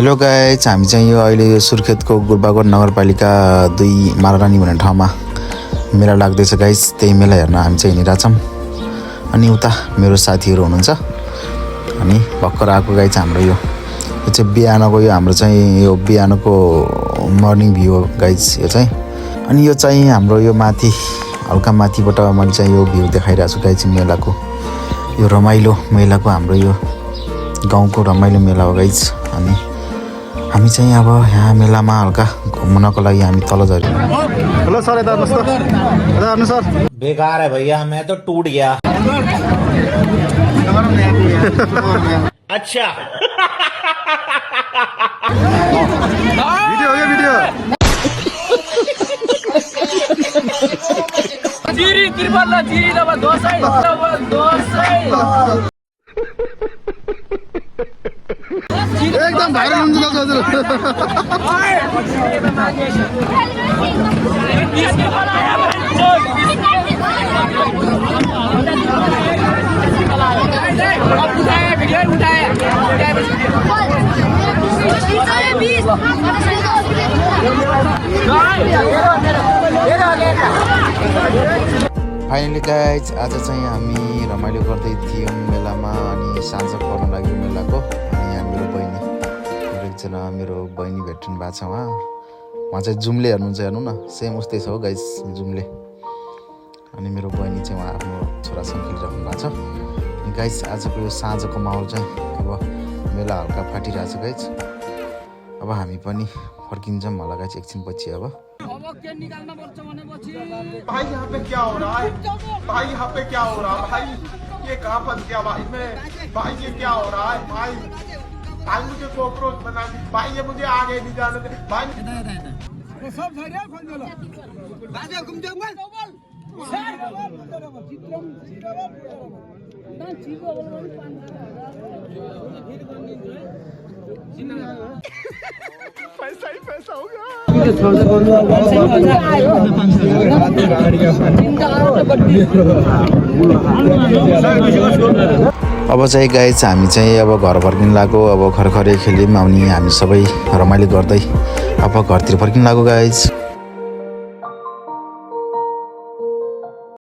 Hello guys, हामी चाहिँ यो अहिले यो सुर्खेतको गुल्बागढ नगरपालिका 2 मालारानी भन्ने ठाउँमा मेला लाग्दैछ गाइज। त्यही मेला हेर्न हामी चाहिँ हिँडिरहेछौँ। अनि उता मेरो साथीहरू हुनुहुन्छ। अनि भर्खर आएको गाइज हाम्रो यो चाहिँ बिहानको यो हाम्रो चाहिँ यो बिहानको मर्निङ भ्यू हो गाइज यो चाहिँ। अनि यो चाहिँ हाम्रो यो माथि हल्का माथिबाट मैले चाहिँ यो भ्यू देखाइरहेको छु गाइज मेलाको। यो रमाइलो मेलाको हाम्रो यो गाउँको रमाइलो मेला हो गाइज। अनि हामी चाहिँ अब यहाँ मेलामा हल्का घुम्नको लागि हामी तल झऱ्यौँ। हेलो सर, यता हेर्नुहोस् सर। बेकार है भैया, मैं तो टूट गया। अच्छा भिडियो हो गया भिडियो। जिरी तिरपल्ला जिरी दबा दोसै एकदम भाइरल हुन्छ हजुर। फाइनली गाइज आज चाहिँ हामी रमाइलो गर्दै थियौँ मेलामा। अनि साँझ पर्न लाग्यो मेलाको। अनि यहाँ मेरो बहिनी भेट्नु भएको छ। उहाँ चाहिँ जुम्ले हेर्नुहुन्छ, हेर्नु न, सेम उस्तै छ हो गाइज जुम्ले। अनि मेरो बहिनी चाहिँ उहाँ आफ्नो छोरासँग खेलिराख्नु भएको छ। अनि गाइज आजको यो साँझको माहौल चाहिँ अब मेला हल्का फाटिरहेछ गाइज। अब हामी पनि फर्किन्छौँ होला गाइज एकछिन पछि। अब भाई यहाँ पे क्या हो रहा है? भाई यहाँ पे क्या हो रहा है? भाई ये कहाँ फंस गया भाई मैं? भाई ये क्या हो रहा है भाई? भाई मुझे कॉकरोच बना दी भाई, ये मुझे आगे नहीं जाने दे भाई। पैसा ही पैसा हो गया। अब चाहिँ गाइज हामी चाहिँ अब घर फर्किनु लाग्यो। अब खरखरे खेल्यौँ अनि हामी सबै रमाइलो गर्दै अब घरतिर फर्किनु लाग्यो गाइज।